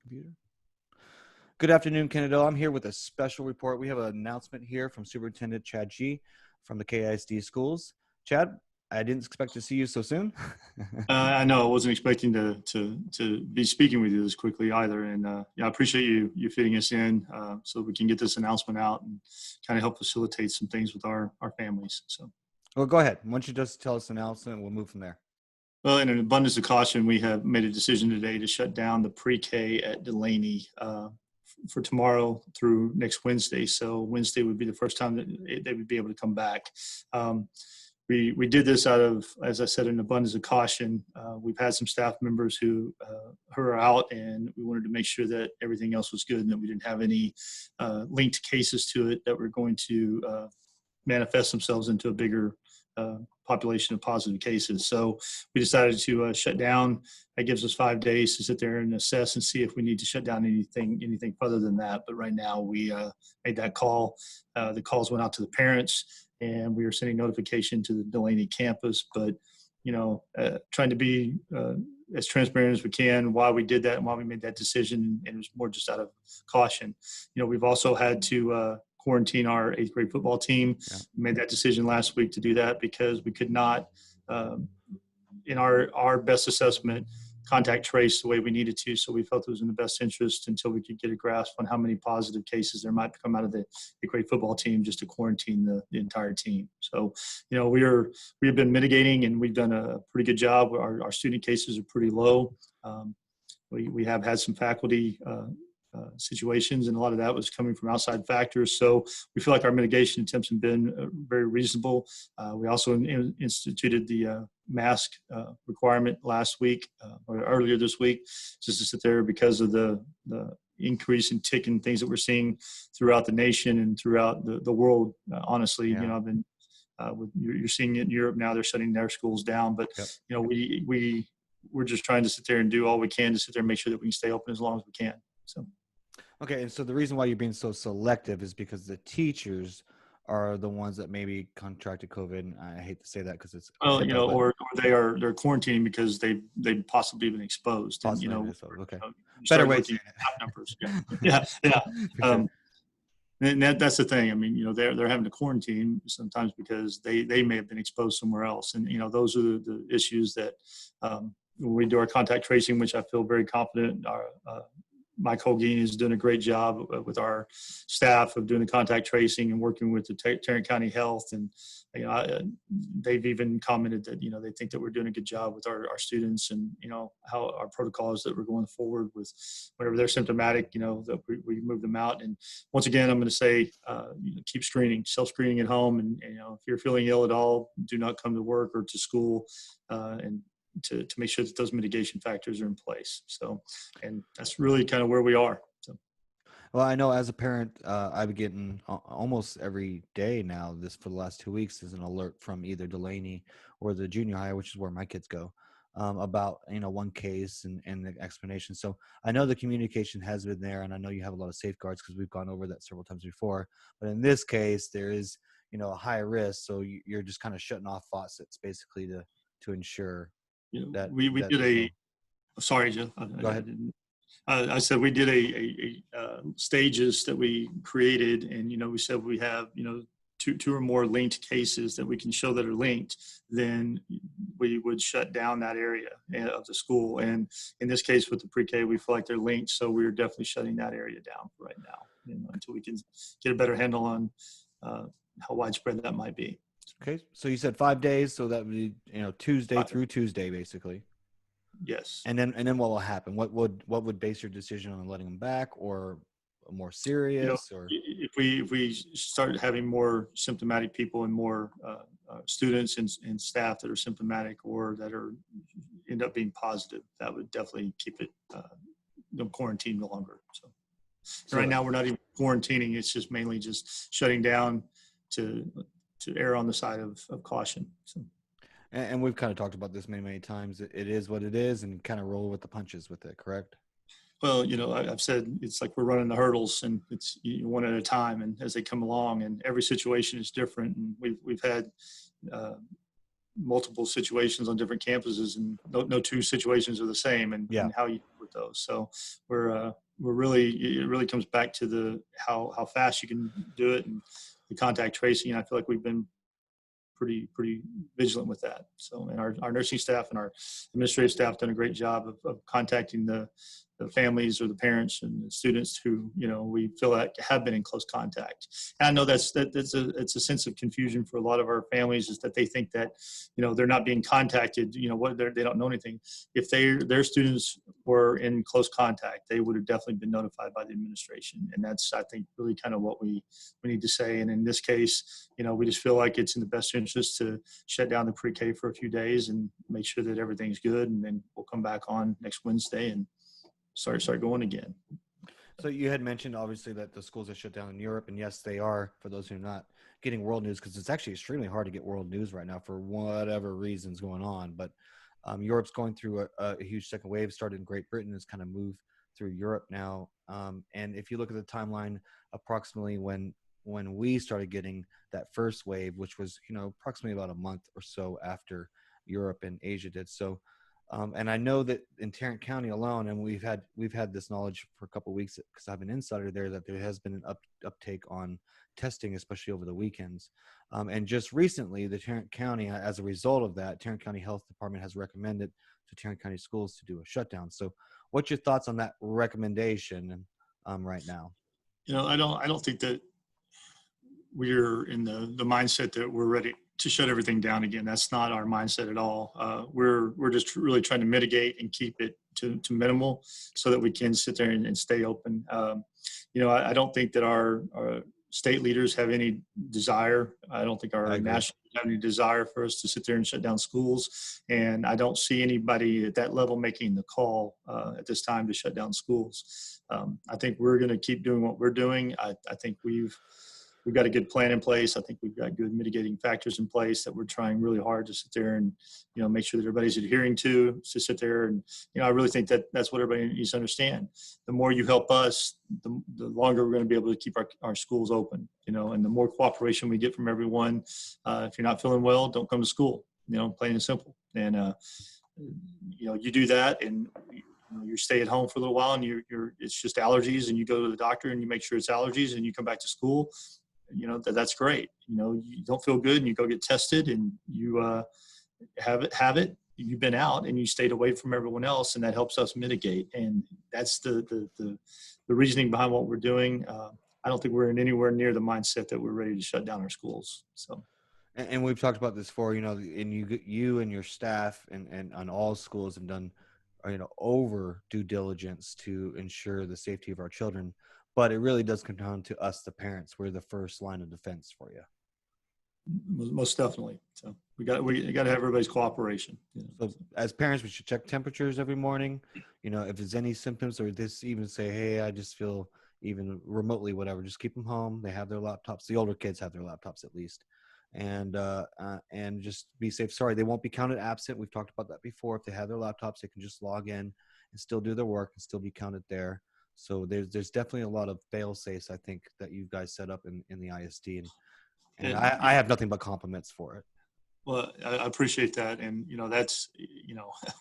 Computer. Good afternoon, Kennedale. I'm here with a special report. We have an announcement here from Superintendent Chad G. from the KISD schools. Chad, I didn't expect to see you so soon. I know I wasn't expecting to be speaking with you this quickly either, and I appreciate you fitting us in so we can get this announcement out and kind of help facilitate some things with our families. So, Well, go ahead. Why don't you just tell us the announcement? We'll move from there. well, in an abundance of caution, we have made a decision today to shut down the pre-K at Delaney for tomorrow through next Wednesday. So Wednesday would be the first time that they would be able to come back. We did this out of, as I said, an abundance of caution. We've had some staff members who are out, and we wanted to make sure that everything else was good and that we didn't have any linked cases to it that were going to manifest themselves into a bigger population of positive cases. So we decided to shut down. That gives us 5 days to sit there and assess and see if we need to shut down anything further than that. But right now we made that call. The calls went out to the parents, and we are sending notification to the Delaney campus. But, trying to be as transparent as we can why we did that and why we made that decision. And it was more just out of caution. We've also had to quarantine our 8th grade football team. Yeah. We made that decision last week to do that because we could not, in our best assessment, contact trace the way we needed to. So we felt it was in the best interest until we could get a grasp on how many positive cases there might come out of the 8th grade football team just to quarantine the entire team. So, we have been mitigating, and we've done a pretty good job. Our student cases are pretty low. We have had some faculty situations, and a lot of that was coming from outside factors. So we feel like our mitigation attempts have been very reasonable. We also instituted the mask requirement last week or earlier this week, just to sit there because of the increase in tick and things that we're seeing throughout the nation and throughout the world. Honestly, yeah. I've been you're seeing it in Europe now. They're shutting their schools down, but yep. We're just trying to sit there and do all we can to sit there and make sure that we can stay open as long as we can. So. Okay, and so the reason why you're being so selective is because the teachers are the ones that maybe contracted COVID. And I hate to say that because it's or they're quarantining because they've possibly been exposed. Possibly and okay, better way to numbers. Yeah. Sure. And that's the thing. I mean, they're having to quarantine sometimes because they may have been exposed somewhere else, and those are the issues that when we do our contact tracing, which I feel very confident Mike Holguin is doing a great job with our staff of doing the contact tracing and working with the Tarrant County Health. And, they've even commented that, they think that we're doing a good job with our students and, how our protocols that we're going forward with whenever they're symptomatic, that we move them out. And once again, I'm going to say, keep screening, self-screening at home. And, if you're feeling ill at all, do not come to work or to school and to make sure that those mitigation factors are in place. So, and that's really kind of where we are. So. Well, I know as a parent, I've been getting almost every day now, for the last 2 weeks, is an alert from either Delaney or the junior high, which is where my kids go, about, one case and the explanation. So I know the communication has been there, and I know you have a lot of safeguards because we've gone over that several times before. But in this case, there is, a high risk. So you're just kind of shutting off faucets basically to ensure that we did sorry, Jeff. Go ahead. I said we did a stages that we created, and we said we have two or more linked cases that we can show that are linked, then we would shut down that area of the school. And in this case with the pre-K, we feel like they're linked, so we're definitely shutting that area down right now, until we can get a better handle on how widespread that might be. Okay, so you said 5 days, so that would be Tuesday through Tuesday, basically. Yes. And then what will happen? What would base your decision on letting them back, or more serious? Or if we start having more symptomatic people and more students and staff that are symptomatic or that end up being positive, that would definitely keep it quarantined longer. So right now we're not even quarantining; it's just mainly just shutting down to err on the side of caution. So. And we've kind of talked about this many times. It is what it is, and kind of roll with the punches with it, correct? Well, I've said it's like we're running the hurdles, and it's one at a time, and as they come along, and every situation is different. And we've had multiple situations on different campuses, and no two situations are the same. And how you with those. So we're really, it really comes back to the how fast you can do it and the contact tracing. And I feel like we've been pretty vigilant with that. So, and our nursing staff and our administrative staff done a great job of contacting the families or the parents and the students who, we feel like have been in close contact. And I know it's a sense of confusion for a lot of our families, is that they think that, they're not being contacted, they don't know anything. If their students were in close contact, they would have definitely been notified by the administration. And that's, I think, really kind of what we need to say. And in this case, we just feel like it's in the best interest to shut down the pre-K for a few days and make sure that everything's good. And then we'll come back on next Wednesday and start going again. So you had mentioned obviously that the schools are shut down in Europe, and yes, they are, for those who are not getting world news, because it's actually extremely hard to get world news right now for whatever reasons going on. But Europe's going through a huge second wave, started in Great Britain, has kind of moved through Europe now. And if you look at the timeline, approximately when we started getting that first wave, which was, approximately about a month or so after Europe and Asia did. So, and I know that in Tarrant County alone, and we've had this knowledge for a couple of weeks because I've been insider there, that there has been an uptake on testing, especially over the weekends. And just recently, the Tarrant County, as a result of that, Tarrant County Health Department has recommended to Tarrant County schools to do a shutdown. So, what's your thoughts on that recommendation right now? I don't think that we're in the mindset that we're ready to shut everything down again. That's not our mindset at all. We're just really trying to mitigate and keep it to minimal so that we can sit there and stay open. I don't think that our state leaders have any desire. I don't think our national have any desire for us to sit there and shut down schools. And I don't see anybody at that level making the call at this time to shut down schools. I think we're going to keep doing what we're doing. I think we've got a good plan in place. I think we've got good mitigating factors in place that we're trying really hard to sit there and, make sure that everybody's adhering to sit there. And, I really think that that's what everybody needs to understand. The more you help us, the longer we're going to be able to keep our schools open, and the more cooperation we get from everyone. If you're not feeling well, don't come to school, plain and simple. And, you do that and you stay at home for a little while and it's just allergies, and you go to the doctor and you make sure it's allergies, and you come back to school. That's great. You don't feel good and you go get tested, and you have it. You've been out and you stayed away from everyone else, and that helps us mitigate. And that's the reasoning behind what we're doing. I don't think we're in anywhere near the mindset that we're ready to shut down our schools. So. And we've talked about this before, and you and your staff and on all schools have done, over due diligence to ensure the safety of our children. But it really does come down to us, the parents. We're the first line of defense for you. Most definitely. So we got to have everybody's cooperation. So as parents, we should check temperatures every morning. If there's any symptoms, or this even say, hey, I just feel even remotely whatever, just keep them home. They have their laptops. The older kids have their laptops at least. And just be safe. Sorry, they won't be counted absent. We've talked about that before. If they have their laptops, they can just log in and still do their work and still be counted there. So there's definitely a lot of fail safes, I think, that you guys set up in the ISD, and I have nothing but compliments for it. Well, I appreciate that. And, that's,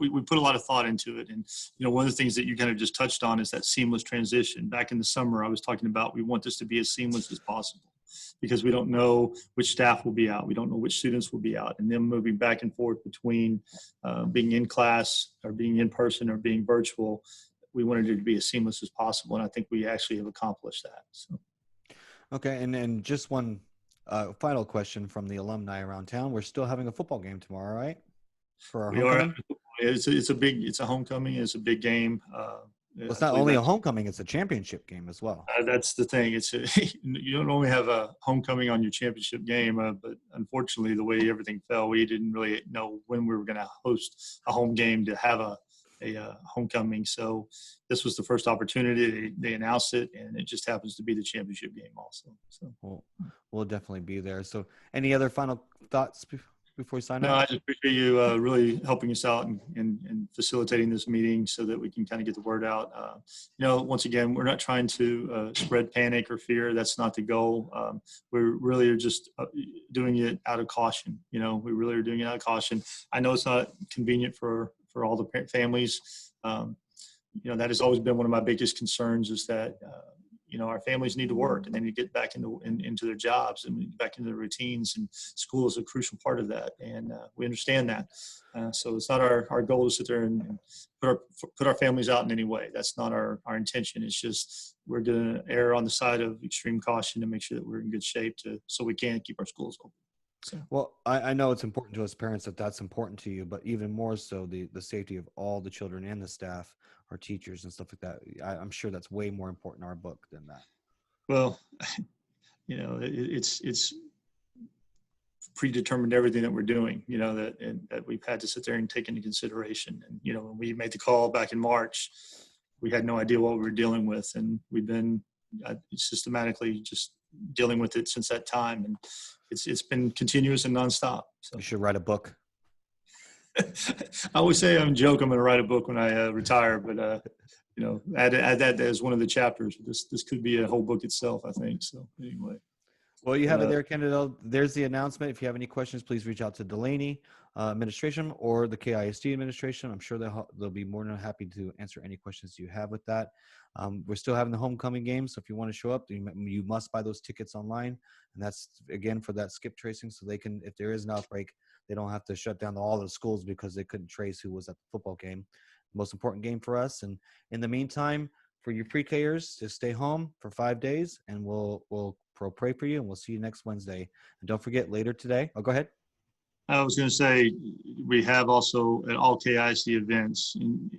we put a lot of thought into it. And, one of the things that you kind of just touched on is that seamless transition. Back in the summer, I was talking about, we want this to be as seamless as possible, because we don't know which staff will be out. We don't know which students will be out, and them moving back and forth between being in class or being in person or being virtual. We wanted it to be as seamless as possible. And I think we actually have accomplished that. So. Okay. And just one final question from the alumni around town. We're still having a football game tomorrow, right? For our homecoming? It's a homecoming. It's a big game. It's not only a homecoming, it's a championship game as well. That's the thing. You don't only have a homecoming on your championship game, but unfortunately, the way everything fell, we didn't really know when we were going to host a home game to have a homecoming. So this was the first opportunity. They announced it, and it just happens to be the championship game also. So we'll definitely be there. So any other final thoughts before we sign out? No, I just appreciate you really helping us out and facilitating this meeting so that we can kind of get the word out. Once again, we're not trying to spread panic or fear. That's not the goal. We really are just doing it out of caution. We really are doing it out of caution. I know it's not convenient for all the families. that has always been one of my biggest concerns is that, our families need to work and they need to get back into their jobs and back into their routines. And school is a crucial part of that. And we understand that. So it's not our goal to sit there and put our families out in any way. That's not our intention. It's just we're going to err on the side of extreme caution to make sure that we're in good shape so we can keep our schools open. So. Well, I know it's important to us parents that that's important to you, but even more so the safety of all the children and the staff, our teachers and stuff like that. I'm sure that's way more important in our book than that. Well, it's predetermined everything that we're doing, that we've had to sit there and take into consideration. And, when we made the call back in March, we had no idea what we were dealing with. And we've been systematically just dealing with it since that time. And it's been continuous and nonstop. So you should write a book. I always say I'm going to write a book when I retire, but add that as one of the chapters. This could be a whole book itself, I think. So anyway. Well, you have it there, Kennedale. There's the announcement. If you have any questions, please reach out to Delaney administration or the KISD administration. I'm sure they'll be more than happy to answer any questions you have with that. We're still having the homecoming game, so if you want to show up, you must buy those tickets online. And that's, again, for that skip tracing, so they can, if there is an outbreak, they don't have to shut down all the schools because they couldn't trace who was at the football game. Most important game for us. And in the meantime, for your pre-Kers, just stay home for 5 days, and we'll pray for you, and we'll see you next Wednesday. And don't forget, later today. Oh, go ahead. I was going to say, we have also at all KIC events,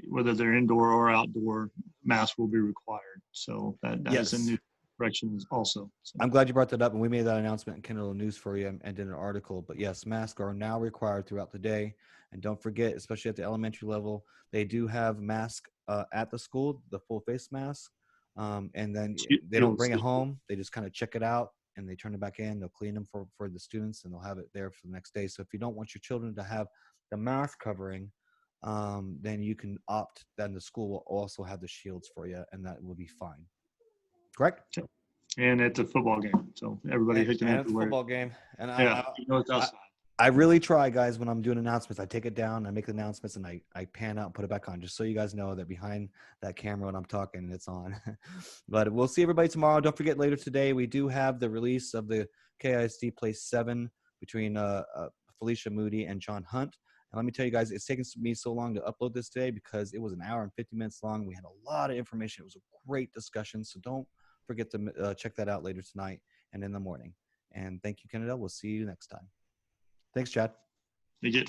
whether they're indoor or outdoor, masks will be required. So that yes. is a new direction also. So. I'm glad you brought that up, and we made that announcement in Kennedale News for you and did an article. But yes, masks are now required throughout the day. And don't forget, especially at the elementary level, they do have masks at the school, the full face mask. And then they don't bring it home. They just kind of check it out and they turn it back in. They'll clean them for the students, and they'll have it there for the next day. So if you don't want your children to have the mask covering, then you can opt. Then the school will also have the shields for you, and that will be fine. Correct? And at the football game. So everybody and at the football game. And it's outside. I really try, guys, when I'm doing announcements. I take it down, I make the announcements, and I pan out and put it back on, just so you guys know that behind that camera when I'm talking, it's on. But we'll see everybody tomorrow. Don't forget, later today, we do have the release of the KISD Place 7 between Felicia Moody and John Hunt. And let me tell you guys, it's taken me so long to upload this today because it was an hour and 50 minutes long. We had a lot of information. It was a great discussion. So don't forget to check that out later tonight and in the morning. And thank you, Kennedale. We'll see you next time. Thanks, Chad. Thank you.